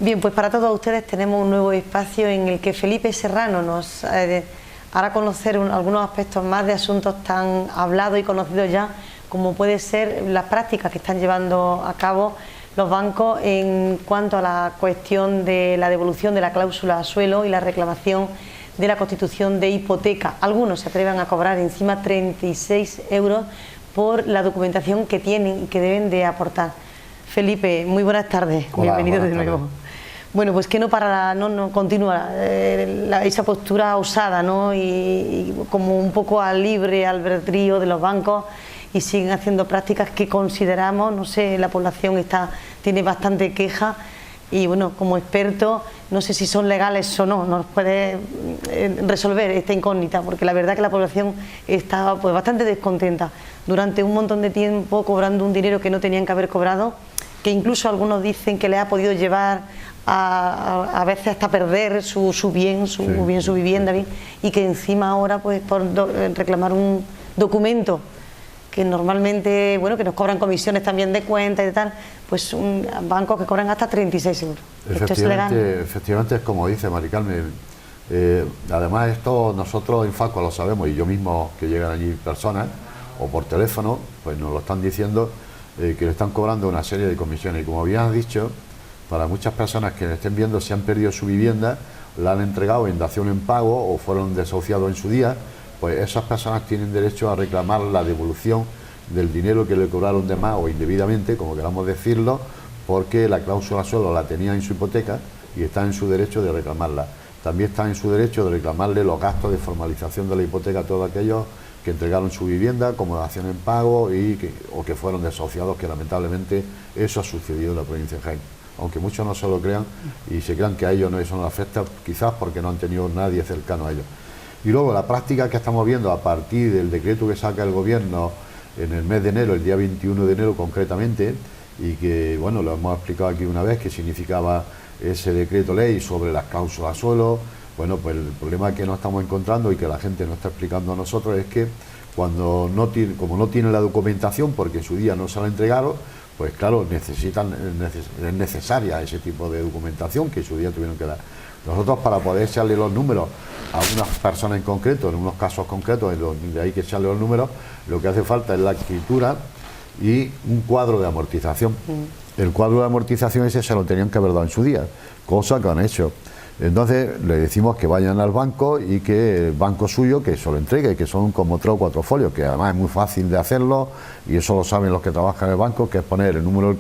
Bien, pues para todos ustedes tenemos un nuevo espacio en el que Felipe Serrano nos hará conocer algunos aspectos más de asuntos tan hablados y conocidos ya, como puede ser las prácticas que están llevando a cabo los bancos en cuanto a la cuestión de la devolución de la cláusula a suelo y la reclamación de la constitución de hipoteca. Algunos se atreven a cobrar encima 36 euros por la documentación que tienen y que deben de aportar. Felipe, muy buenas tardes. Hola, bienvenido de nuevo. Bueno, pues que no para, no continúa esa postura osada, ¿no? Y como un poco al libre albedrío de los bancos, y siguen haciendo prácticas que consideramos, no sé, la población tiene bastante queja, y bueno, como experto, no sé si son legales o no, nos puede resolver esta incógnita, porque la verdad que la población está pues bastante descontenta durante un montón de tiempo cobrando un dinero que no tenían que haber cobrado, que incluso algunos dicen que les ha podido llevar a veces hasta perder su vivienda, bien, y que encima ahora pues por reclamar un documento que normalmente, bueno, que nos cobran comisiones también de cuenta y de tal, pues bancos que cobran hasta 36 euros. ¿Esto es legal? Efectivamente, es como dice Mari Carmen. Además, esto nosotros en Facua lo sabemos, y yo mismo, que llegan allí personas o por teléfono, pues nos lo están diciendo, que le están cobrando una serie de comisiones, y como bien has dicho, para muchas personas que estén viendo si han perdido su vivienda, la han entregado en dación en pago o fueron desahuciados en su día, pues esas personas tienen derecho a reclamar la devolución del dinero que le cobraron de más o indebidamente, como queramos decirlo, porque la cláusula suelo la tenía en su hipoteca y está en su derecho de reclamarla. También está en su derecho de reclamarle los gastos de formalización de la hipoteca a todos aquellos que entregaron su vivienda como dación en pago o que fueron desahuciados, que lamentablemente eso ha sucedido en la provincia de Jaén. Aunque muchos no se lo crean y se crean que a ellos no, eso no les afecta, quizás porque no han tenido nadie cercano a ellos. Y luego la práctica que estamos viendo a partir del decreto que saca el gobierno en el mes de enero, el día 21 de enero concretamente, y que, bueno, lo hemos explicado aquí una vez, que significaba ese decreto ley sobre las cláusulas suelo. Bueno, pues el problema que nos estamos encontrando y que la gente nos está explicando a nosotros es que como no tienen la documentación, porque en su día no se la entregaron, pues claro, es necesaria ese tipo de documentación que en su día tuvieron que dar. Nosotros, para poder echarle los números a unas personas en concreto, en unos casos concretos, de ahí que echarle los números, lo que hace falta es la escritura y un cuadro de amortización. El cuadro de amortización ese se lo tenían que haber dado en su día, cosa que han hecho. Entonces le decimos que vayan al banco y que el banco suyo que se lo entregue, que son como 3 o 4 folios, que además es muy fácil de hacerlo, y eso lo saben los que trabajan en el banco, que es poner el número de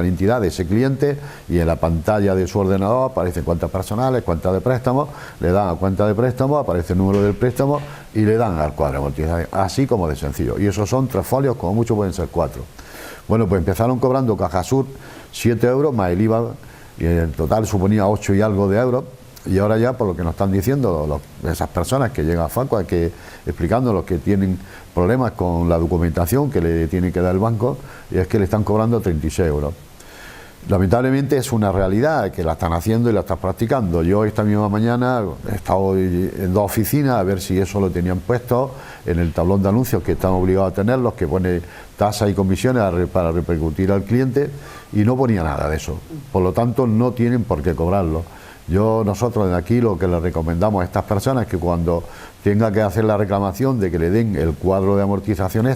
identidad de ese cliente, y en la pantalla de su ordenador aparecen cuentas personales, cuentas de préstamo, le dan a cuenta de préstamo, aparece el número del préstamo y le dan al cuadro de amortización, así como de sencillo. Y esos son 3 folios, como mucho pueden ser 4. Bueno, pues empezaron cobrando Cajasur 7 euros más el IVA, y en total suponía 8 y algo de euros, y ahora ya, por lo que nos están diciendo esas personas que llegan a Facua, explicando los que tienen problemas con la documentación que le tiene que dar el banco, y es que le están cobrando 36 euros. Lamentablemente es una realidad que la están haciendo y la están practicando. Yo esta misma mañana he estado en 2 oficinas a ver si eso lo tenían puesto en el tablón de anuncios que están obligados a tenerlos, que pone tasas y comisiones para repercutir al cliente, y no ponía nada de eso. Por lo tanto, no tienen por qué cobrarlo. Nosotros de aquí lo que les recomendamos a estas personas es que cuando tenga que hacer la reclamación de que le den el cuadro de amortización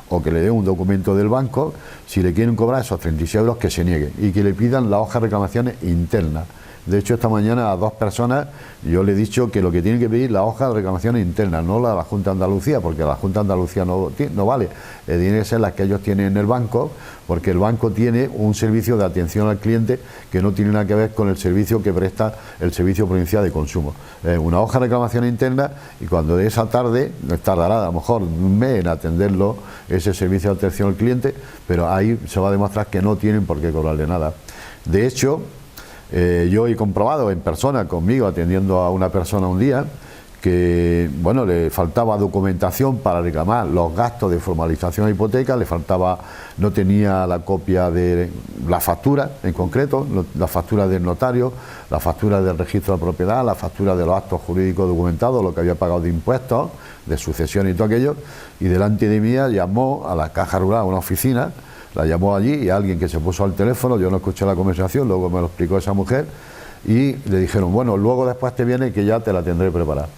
o que le den un documento del banco, si le quieren cobrar esos 36 euros, que se niegue y que le pidan la hoja de reclamaciones interna. De hecho, esta mañana a 2 personas yo le he dicho que lo que tienen que pedir la hoja de reclamaciones interna, no la de la Junta de Andalucía, porque la Junta de Andalucía no vale. Tiene que ser las que ellos tienen en el banco, porque el banco tiene un servicio de atención al cliente que no tiene nada que ver con el servicio que presta el Servicio Provincial de Consumo. Una hoja de reclamaciones interna, y cuando de esa tarde, tardará a lo mejor un mes en atenderlo, ese servicio de atención al cliente, pero ahí se va a demostrar que no tienen por qué cobrarle nada. De hecho, yo he comprobado en persona conmigo, atendiendo a una persona un día, que bueno, le faltaba documentación para reclamar los gastos de formalización de hipoteca, no tenía la copia de la factura en concreto, la factura del notario, la factura del registro de propiedad, la factura de los actos jurídicos documentados, lo que había pagado de impuestos, de sucesión y todo aquello, y delante de mí llamó a la Caja Rural, a una oficina, la llamó allí y alguien que se puso al teléfono, yo no escuché la conversación, luego me lo explicó esa mujer y le dijeron, bueno, luego después te viene que ya te la tendré preparada.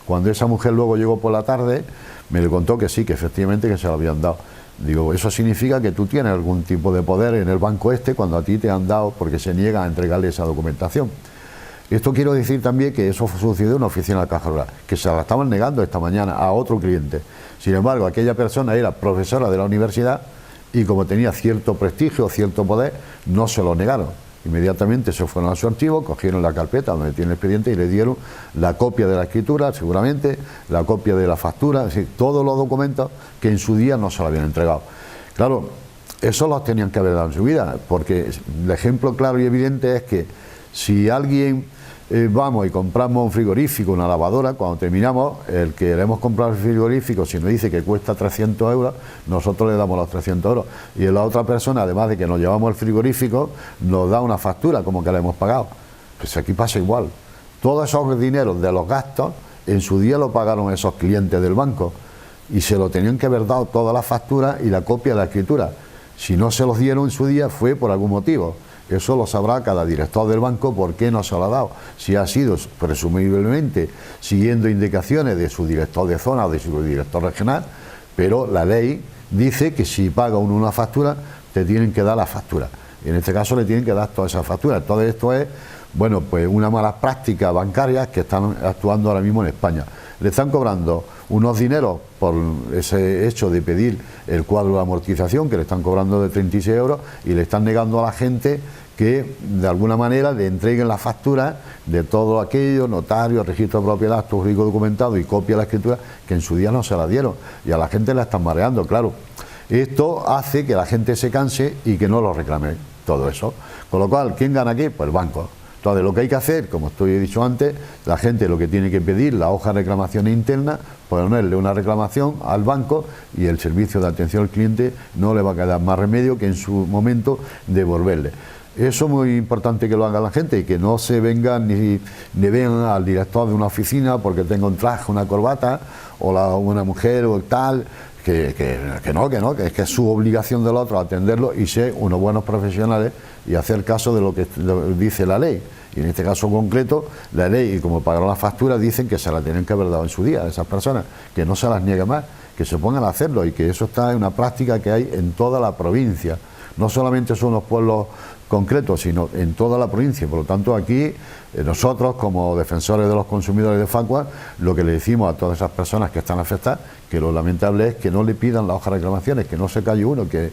Cuando esa mujer luego llegó por la tarde, me le contó que sí, que efectivamente que se lo habían dado. Digo, eso significa que tú tienes algún tipo de poder en el banco cuando a ti te han dado, porque se niega a entregarle esa documentación. Esto quiero decir también que eso sucedió en una oficina de Caja Rural, que se la estaban negando esta mañana a otro cliente. Sin embargo, aquella persona era profesora de la universidad y como tenía cierto prestigio, cierto poder, no se lo negaron. Inmediatamente se fueron a su archivo, cogieron la carpeta donde tiene el expediente y le dieron la copia de la escritura, seguramente, la copia de la factura, es decir, todos los documentos que en su día no se lo habían entregado. Claro, eso los tenían que haber dado en su vida, porque el ejemplo claro y evidente es que si alguien vamos y compramos un frigorífico, una lavadora, cuando terminamos, el que queremos comprar el frigorífico, si nos dice que cuesta 300 euros, nosotros le damos los 300 euros. Y la otra persona, además de que nos llevamos el frigorífico, nos da una factura como que le hemos pagado. Pues aquí pasa igual. Todos esos dineros de los gastos, en su día lo pagaron esos clientes del banco y se lo tenían que haber dado todas las facturas y la copia de la escritura. Si no se los dieron en su día fue por algún motivo. Eso lo sabrá cada director del banco por qué no se lo ha dado. Si ha sido presumiblemente siguiendo indicaciones de su director de zona o de su director regional, pero la ley dice que si paga uno una factura, te tienen que dar la factura. Y en este caso le tienen que dar toda esa factura. Todo esto es, bueno, pues una mala práctica bancaria que están actuando ahora mismo en España. Le están cobrando unos dineros por ese hecho de pedir el cuadro de amortización, que le están cobrando de 36 euros, y le están negando a la gente que de alguna manera le entreguen la factura de todo aquello, notario, registro de propiedad, acto jurídico documentado y copia de la escritura, que en su día no se la dieron, y a la gente la están mareando, claro. Esto hace que la gente se canse y que no lo reclame todo eso. Con lo cual, ¿quién gana aquí? Pues el banco. Entonces, lo que hay que hacer, como he dicho antes, la gente lo que tiene que pedir, la hoja de reclamación interna, ponerle una reclamación al banco y el servicio de atención al cliente no le va a quedar más remedio que en su momento devolverle. Eso es muy importante que lo haga la gente y que no se vengan ni vean al director de una oficina porque tenga un traje, una corbata o una mujer o tal, que es que es su obligación del otro atenderlo y ser unos buenos profesionales y hacer caso de lo que dice la ley. Y en este caso concreto, la ley, y como pagaron las facturas, dicen que se la tienen que haber dado en su día a esas personas, que no se las niegue más, que se pongan a hacerlo y que eso está en una práctica que hay en toda la provincia. No solamente son los pueblos concretos, sino en toda la provincia. Por lo tanto, aquí nosotros, como defensores de los consumidores de Facua, lo que le decimos a todas esas personas que están afectadas, que lo lamentable es que no le pidan la hoja de reclamaciones, que no se calle uno, que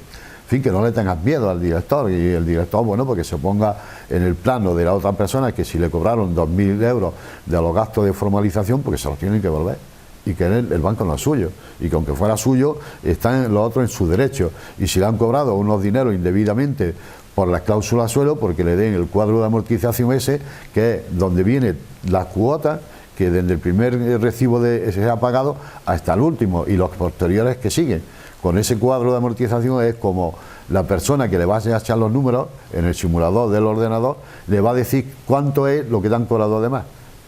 que no le tengas miedo al director, y el director, bueno, porque se ponga en el plano de la otra persona, que si le cobraron 2.000 euros de los gastos de formalización, porque se los tienen que volver, y que el banco no es suyo, y que aunque fuera suyo, están los otros en su derecho, y si le han cobrado unos dineros indebidamente por las cláusulas suelo, porque le den el cuadro de amortización ese, que es donde viene la cuota, que desde el primer recibo se ha pagado hasta el último, y los posteriores que siguen. Con ese cuadro de amortización es como la persona que le va a echar los números en el simulador del ordenador, le va a decir cuánto es lo que te han cobrado además.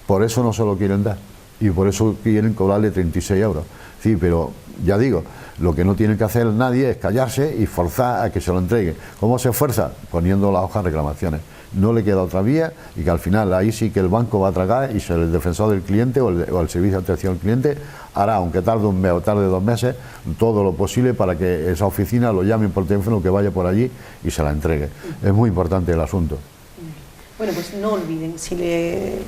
Por eso no se lo quieren dar y por eso quieren cobrarle 36 euros. Sí, pero ya digo, lo que no tiene que hacer nadie es callarse y forzar a que se lo entregue. ¿Cómo se fuerza? Poniendo la hoja de reclamaciones. No le queda otra vía y que al final ahí sí que el banco va a tragar y el defensor del cliente o el servicio de atención al cliente hará, aunque tarde un mes o tarde 2 meses, todo lo posible para que esa oficina lo llamen por teléfono, que vaya por allí y se la entregue. Es muy importante el asunto. Bueno, pues no olviden, si le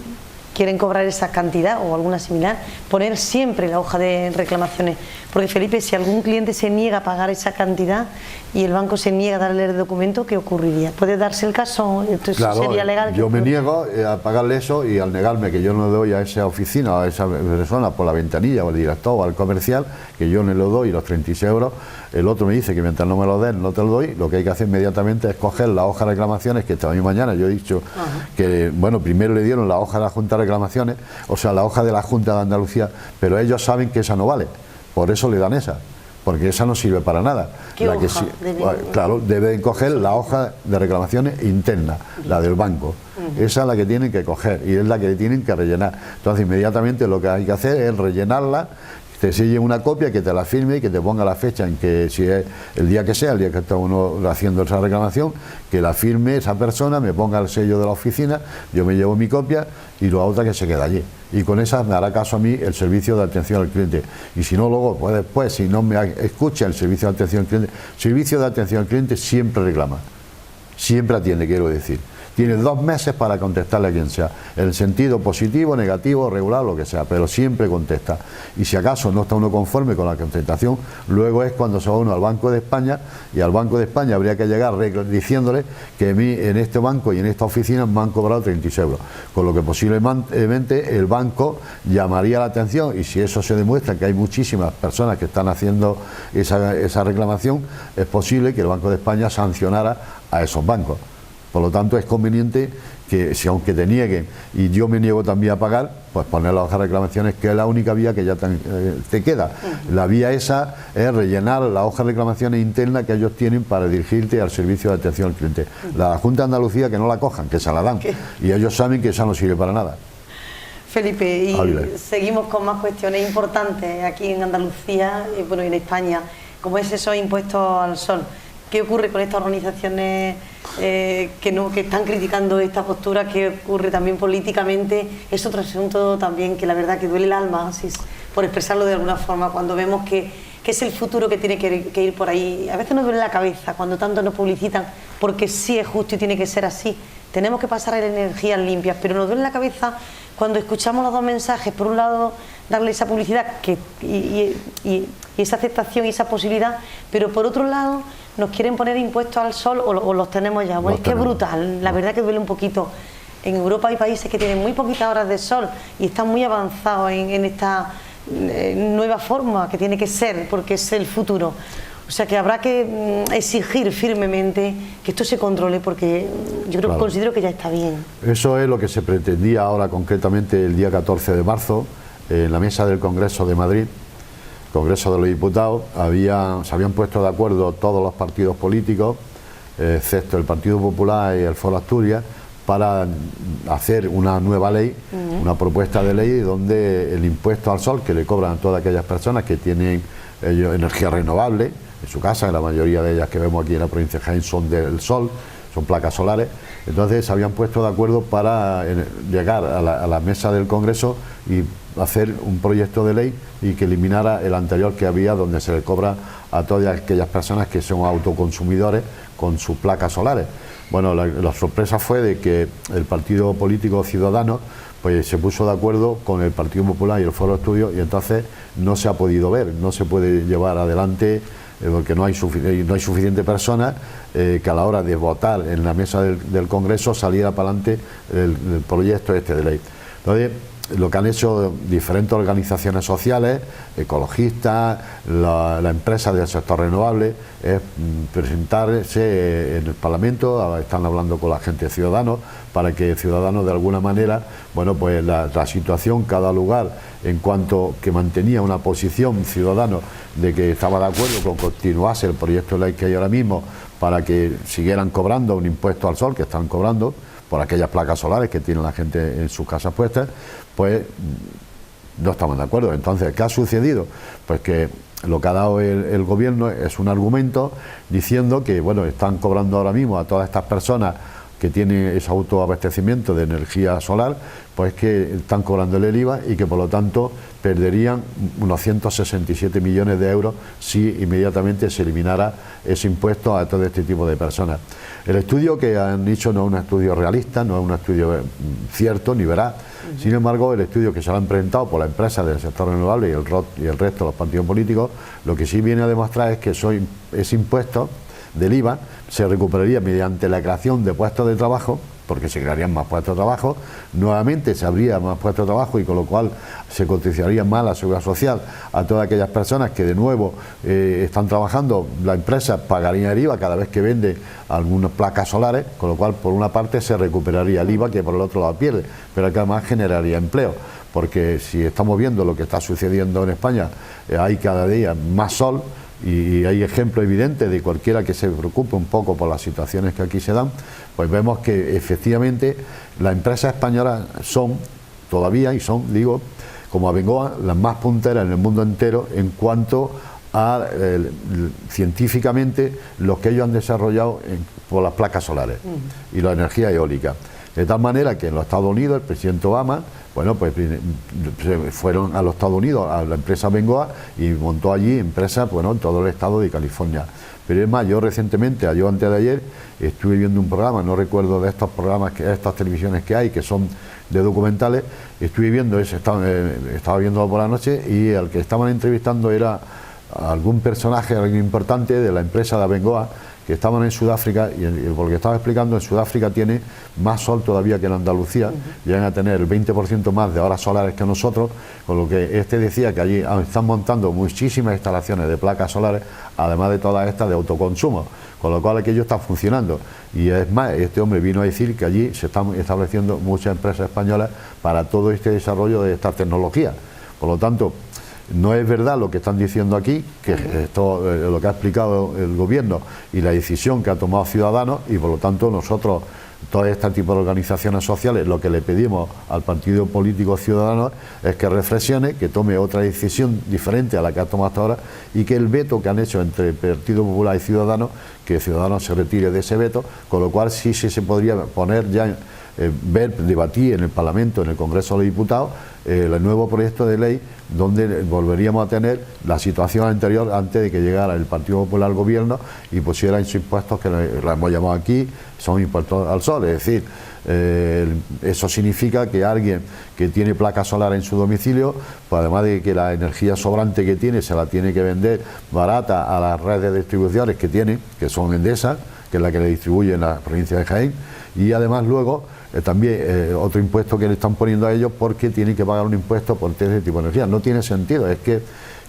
quieren cobrar esa cantidad o alguna similar, poner siempre la hoja de reclamaciones, porque Felipe, si algún cliente se niega a pagar esa cantidad y el banco se niega a darle el documento, ¿qué ocurriría? ¿Puede darse el caso? Entonces, claro, ¿sería legal? Yo me niego a pagarle eso, y al negarme que yo no le doy a esa oficina o a esa persona por la ventanilla o al director o al comercial, que yo no le doy los 36 euros, el otro me dice que mientras no me lo den no te lo doy, lo que hay que hacer inmediatamente es coger la hoja de reclamaciones, que esta misma mañana yo he dicho que, bueno, primero le dieron la hoja de la Junta de Reclamaciones, o sea, la hoja de la Junta de Andalucía, pero ellos saben que esa no vale, por eso le dan esa, porque esa no sirve para nada. ¿Qué la hoja? Que sí, claro, deben coger la hoja de reclamaciones interna, la del banco. Esa es la que tienen que coger y es la que tienen que rellenar. Entonces, inmediatamente lo que hay que hacer es rellenarla, te selle una copia, que te la firme y que te ponga la fecha en que, si es el día que sea, el día que está uno haciendo esa reclamación, que la firme esa persona, me ponga el sello de la oficina, yo me llevo mi copia y la otra que se queda allí. Y con esa me hará caso a mí el servicio de atención al cliente. Y si no, luego, pues después, si no me escucha el servicio de atención al cliente, servicio de atención al cliente siempre reclama, siempre atiende, quiero decir. Tiene 2 meses para contestarle a quien sea, en el sentido positivo, negativo, regular, lo que sea, pero siempre contesta. Y si acaso no está uno conforme con la contestación, luego es cuando se va uno al Banco de España, y al Banco de España habría que llegar diciéndole que a mí en este banco y en esta oficina me han cobrado 36 euros, con lo que posiblemente el banco llamaría la atención, y si eso se demuestra que hay muchísimas personas que están haciendo esa reclamación, es posible que el Banco de España sancionara a esos bancos. Por lo tanto, es conveniente que, si aunque te nieguen y yo me niego también a pagar, pues poner la hoja de reclamaciones, que es la única vía que ya te queda. La vía esa es rellenar la hoja de reclamaciones interna que ellos tienen para dirigirte al servicio de atención al cliente. La Junta de Andalucía, que no la cojan, que se la dan. Y ellos saben que esa no sirve para nada. Felipe, y seguimos con más cuestiones importantes aquí en Andalucía y bueno, en España, como es esos impuestos al sol. ¿Qué ocurre con estas organizaciones que están criticando esta postura? ¿Qué ocurre también políticamente? Es otro asunto también que la verdad que duele el alma, por expresarlo de alguna forma, cuando vemos que es el futuro que tiene que ir por ahí. A veces nos duele la cabeza cuando tanto nos publicitan, porque sí es justo y tiene que ser así. Tenemos que pasar a energías limpias, pero nos duele la cabeza cuando escuchamos los dos mensajes. Por un lado, darle esa publicidad y esa aceptación y esa posibilidad, pero por otro lado nos quieren poner impuestos al sol o los tenemos ya. Bueno, es que es brutal, la verdad que duele un poquito. En Europa hay países que tienen muy poquitas horas de sol y están muy avanzados en esta nueva forma que tiene que ser, porque es el futuro. O sea que habrá que exigir firmemente que esto se controle, porque yo creo, considero que ya está bien. Eso es lo que se pretendía ahora concretamente el día 14 de marzo en la mesa del Congreso de Madrid, Congreso de los Diputados. Se habían puesto de acuerdo todos los partidos políticos, excepto el Partido Popular y el Foro Asturias, para hacer una nueva ley, una propuesta de ley donde el impuesto al sol que le cobran a todas aquellas personas que tienen energía renovable en su casa, la mayoría de ellas que vemos aquí en la provincia de Jaén son del sol, son placas solares. Entonces se habían puesto de acuerdo para llegar a la mesa del Congreso y hacer un proyecto de ley y que eliminara el anterior que había, donde se le cobra a todas aquellas personas que son autoconsumidores con sus placas solares. Bueno, la sorpresa fue de que el partido político Ciudadanos pues se puso de acuerdo con el Partido Popular y el Foro Estudio, y entonces no se ha podido ver, no se puede llevar adelante porque no hay suficiente personas que a la hora de votar en la mesa del Congreso saliera para adelante el proyecto de ley. Entonces, lo que han hecho diferentes organizaciones sociales, ecologistas, la empresa del sector renovable, es presentarse en el Parlamento. Están hablando con la gente de Ciudadanos para que Ciudadanos de alguna manera, bueno, pues la situación, cada lugar, en cuanto que mantenía una posición Ciudadanos de que estaba de acuerdo con continuarse el proyecto de ley que hay ahora mismo para que siguieran cobrando un impuesto al sol que están cobrando por aquellas placas solares que tiene la gente en sus casas puestas, pues no estamos de acuerdo. Entonces, ¿qué ha sucedido? Pues que lo que ha dado el gobierno es un argumento diciendo que, bueno, están cobrando ahora mismo a todas estas personas que tienen ese autoabastecimiento de energía solar, pues que están cobrando el IVA y que por lo tanto perderían unos 167 millones de euros si inmediatamente se eliminara ese impuesto a todo este tipo de personas. El estudio que han hecho no es un estudio realista, no es un estudio cierto ni veraz. Sin embargo, el estudio que se lo han presentado por la empresa del sector renovable y el resto de los partidos políticos, lo que sí viene a demostrar es que ese impuesto del IVA se recuperaría mediante la creación de puestos de trabajo, porque se crearían más puestos de trabajo, nuevamente se habría más puestos de trabajo y con lo cual se cotizaría más la seguridad social a todas aquellas personas que de nuevo están trabajando. La empresa pagaría el IVA cada vez que vende algunas placas solares, con lo cual por una parte se recuperaría el IVA que por el otro lado pierde, pero que además generaría empleo, porque si estamos viendo lo que está sucediendo en España, hay cada día más sol. Y hay ejemplos evidentes de cualquiera que se preocupe un poco por las situaciones que aquí se dan, pues vemos que efectivamente las empresas españolas son todavía, y son, digo, como Abengoa, las más punteras en el mundo entero en cuanto a científicamente lo que ellos han desarrollado por las placas solares y la energía eólica. De tal manera que en los Estados Unidos el presidente Obama, bueno, pues fueron a los Estados Unidos, a la empresa Abengoa, y montó allí empresas, bueno, en todo el estado de California. Pero es más, yo recientemente, antes de ayer, estuve viendo un programa, no recuerdo de estos programas, estas televisiones que hay, que son de documentales, estuve viendo eso, estaba viéndolo por la noche, y al que estaban entrevistando era algún personaje, alguien importante de la empresa de Abengoa, que estaban en Sudáfrica, y por lo que estaba explicando, en Sudáfrica tiene más sol todavía que en Andalucía, llegan a tener el 20% más de horas solares que nosotros, con lo que decía que allí están montando muchísimas instalaciones de placas solares, además de todas estas de autoconsumo, con lo cual aquello está funcionando. Y es más, este hombre vino a decir que allí se están estableciendo muchas empresas españolas para todo este desarrollo de esta tecnología. Por lo tanto, no es verdad lo que están diciendo aquí, que esto lo que ha explicado el gobierno y la decisión que ha tomado Ciudadanos, y por lo tanto nosotros, todo este tipo de organizaciones sociales, lo que le pedimos al partido político Ciudadanos es que reflexione, que tome otra decisión diferente a la que ha tomado hasta ahora, y que el veto que han hecho entre el Partido Popular y Ciudadanos, que Ciudadanos se retire de ese veto, con lo cual sí se podría poner ya debatir en el Parlamento, en el Congreso de los Diputados, el nuevo proyecto de ley donde volveríamos a tener la situación anterior antes de que llegara el Partido Popular al gobierno y pusiera esos impuestos que lo hemos llamado aquí, son impuestos al sol. Es decir, eso significa que alguien que tiene placas solares en su domicilio, pues además de que la energía sobrante que tiene se la tiene que vender barata a las redes de distribuciones que tiene, que son Endesa, que es la que le distribuye en la provincia de Jaén, y además luego también otro impuesto que le están poniendo a ellos, porque tienen que pagar un impuesto por ese tipo de energía. No tiene sentido, es que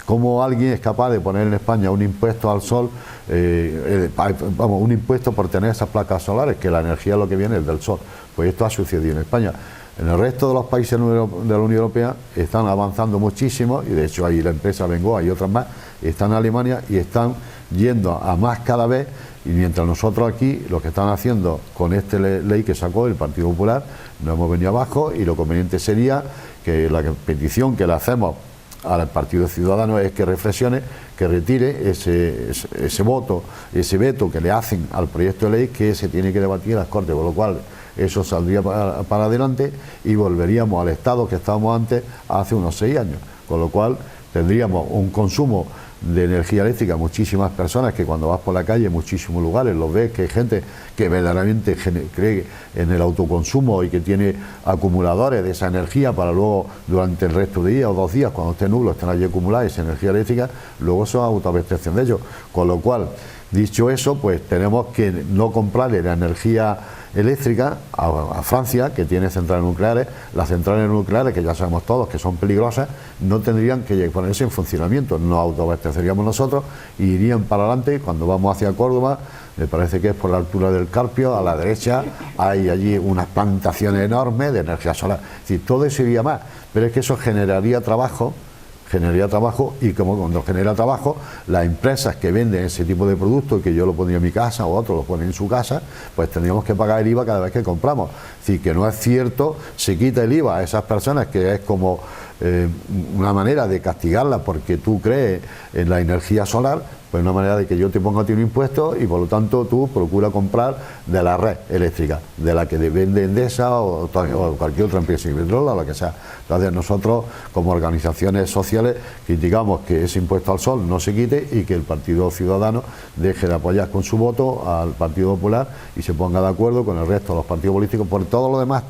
como alguien es capaz de poner en España un impuesto al sol, un impuesto por tener esas placas solares, que la energía es lo que viene es del sol. Pues esto ha sucedido en España. En el resto de los países de la Unión Europea están avanzando muchísimo, y de hecho ahí la empresa Abengoa y otras más están en Alemania y están yendo a más cada vez. Y mientras nosotros aquí, lo que están haciendo con esta ley que sacó el Partido Popular, nos hemos venido abajo, y lo conveniente sería que la petición que le hacemos al Partido Ciudadano es que reflexione, que retire ese voto, ese veto que le hacen al proyecto de ley, que se tiene que debatir en las Cortes, con lo cual eso saldría para adelante y volveríamos al estado que estábamos antes, hace unos 6 años, con lo cual tendríamos un consumo de energía eléctrica, muchísimas personas que cuando vas por la calle en muchísimos lugares los ves, que hay gente que verdaderamente cree en el autoconsumo y que tiene acumuladores de esa energía para luego durante el resto de día o 2 días, cuando esté nublo, estén allí acumulada esa energía eléctrica, luego se autoabastecen de ellos, con lo cual, dicho eso, pues tenemos que no comprarle la energía eléctrica a Francia, que tiene centrales nucleares. Las centrales nucleares, que ya sabemos todos que son peligrosas, no tendrían que ponerse en funcionamiento, nos autoabasteceríamos nosotros y irían para adelante. Cuando vamos hacia Córdoba, me parece que es por la altura del Carpio, a la derecha hay allí unas plantaciones enormes de energía solar. Es decir, todo eso iría más, pero es que eso generaría trabajo, y como cuando genera trabajo, las empresas que venden ese tipo de productos, que yo lo pondría en mi casa o otros lo ponen en su casa, pues tendríamos que pagar el IVA cada vez que compramos. Es decir, que no es cierto, se quita el IVA a esas personas, que es como una manera de castigarlas porque tú crees en la energía solar, pues una manera de que yo te ponga a ti un impuesto y por lo tanto tú procura comprar de la red eléctrica, de la que vende Endesa o cualquier otra empresa, Iberdrola o lo que sea. Entonces nosotros, como organizaciones sociales, criticamos que ese impuesto al sol no se quite y que el Partido Ciudadano deje de apoyar con su voto al Partido Popular y se ponga de acuerdo con el resto de los partidos políticos. Por todo lo demás,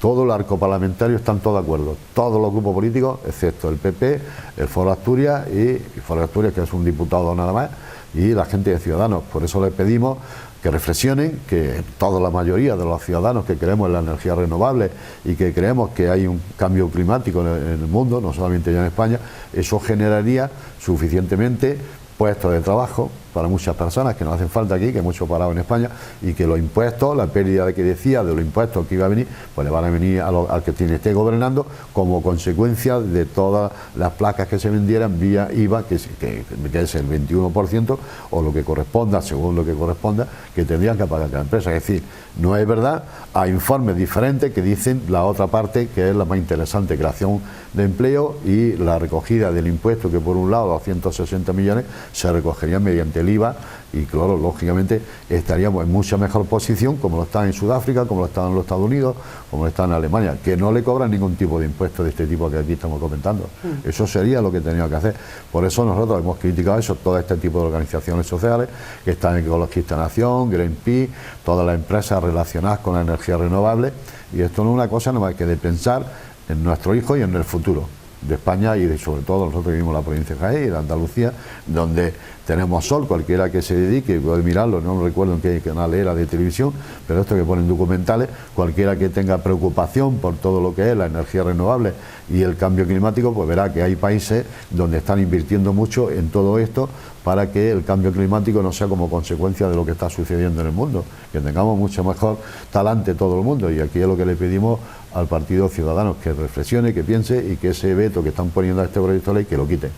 todo el arco parlamentario están todos de acuerdo, todos los grupos políticos, excepto el PP, el Foro Asturias, que es un diputado nada más, y la gente de Ciudadanos. Por eso les pedimos que reflexionen, que toda la mayoría de los ciudadanos que creemos en la energía renovable y que creemos que hay un cambio climático en el mundo, no solamente ya en España, eso generaría suficientemente puestos de trabajo para muchas personas que nos hacen falta aquí, que hay mucho parado en España, y que los impuestos, la pérdida de que decía de los impuestos que iba a venir, pues le van a venir al que esté gobernando como consecuencia de todas las placas que se vendieran vía IVA, que es el 21% o lo que corresponda, según lo que corresponda, que tendrían que pagar la empresa. Es decir, no es verdad. Hay informes diferentes que dicen la otra parte, que es la más interesante, creación de empleo y la recogida del impuesto, que por un lado 260 millones se recogerían mediante el IVA, y claro, lógicamente estaríamos en mucha mejor posición, como lo está en Sudáfrica, como lo está en los Estados Unidos, como lo está en Alemania, que no le cobran ningún tipo de impuesto de este tipo que aquí estamos comentando. Eso sería lo que tenía que hacer. Por eso nosotros hemos criticado eso, todo este tipo de organizaciones sociales que están en Ecologista Nación, Greenpeace, todas las empresas relacionadas con la energía renovable, y esto no es una cosa nada más que de pensar en nuestros hijos y en el futuro de España, y sobre todo nosotros vivimos en la provincia de Jaén y de Andalucía, donde tenemos sol. Cualquiera que se dedique puede mirarlo, no recuerdo en qué canal era de televisión, pero esto que ponen documentales, cualquiera que tenga preocupación por todo lo que es la energía renovable y el cambio climático, pues verá que hay países donde están invirtiendo mucho en todo esto para que el cambio climático no sea como consecuencia de lo que está sucediendo en el mundo, que tengamos mucho mejor talante todo el mundo. Y aquí es lo que le pedimos al Partido Ciudadanos, que reflexione, que piense, y que ese veto que están poniendo a este proyecto de ley, que lo quite.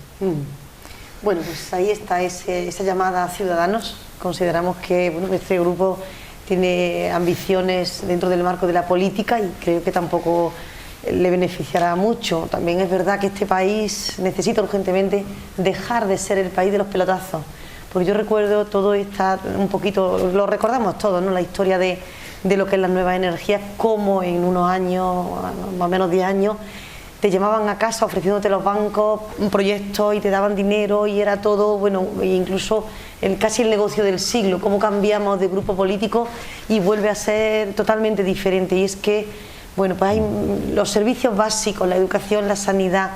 Bueno, pues ahí está esa llamada a Ciudadanos. Consideramos que bueno, este grupo tiene ambiciones dentro del marco de la política y creo que tampoco le beneficiará mucho. También es verdad que este país necesita urgentemente dejar de ser el país de los pelotazos, porque yo recuerdo todo está un poquito, lo recordamos todos, ¿no? La historia de lo que es las nuevas energías, como en unos años, más o menos 10 años, te llamaban a casa ofreciéndote los bancos un proyecto y te daban dinero y era todo, bueno, incluso casi el negocio del siglo. Cómo cambiamos de grupo político y vuelve a ser totalmente diferente. Y es que, bueno, pues hay los servicios básicos, la educación, la sanidad,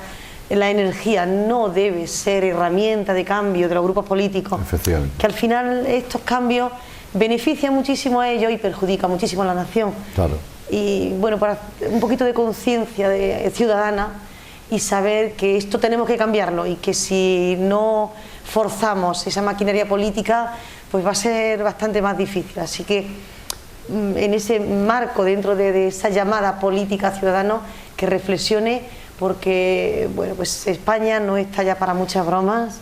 la energía no debe ser herramienta de cambio de los grupos políticos. Efectivamente. Que al final estos cambios benefician muchísimo a ellos y perjudican muchísimo a la nación. Claro. Y bueno, para un poquito de conciencia ciudadana y saber que esto tenemos que cambiarlo y que si no forzamos esa maquinaria política, pues va a ser bastante más difícil. Así que en ese marco, dentro de esa llamada política a ciudadanos, que reflexione, porque bueno, pues España no está ya para muchas bromas.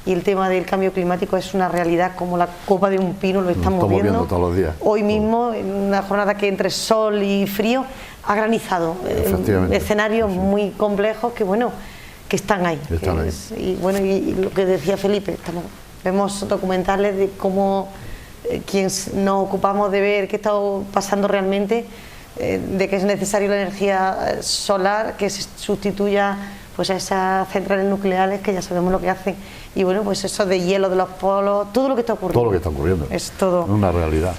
Y el tema del cambio climático es una realidad como la copa de un pino, lo estamos viendo todos los días. Hoy mismo, en una jornada que entre sol y frío, ha granizado. Escenarios muy complejos que, bueno, que están ahí. Y bueno, y lo que decía Felipe, vemos documentales de cómo quienes nos ocupamos de ver qué está pasando realmente, de que es necesaria la energía solar, que se sustituya pues a esas centrales nucleares que ya sabemos lo que hacen. Y bueno, pues eso de hielo de los polos, todo lo que está ocurriendo. Todo lo que está ocurriendo. Es todo. Una realidad.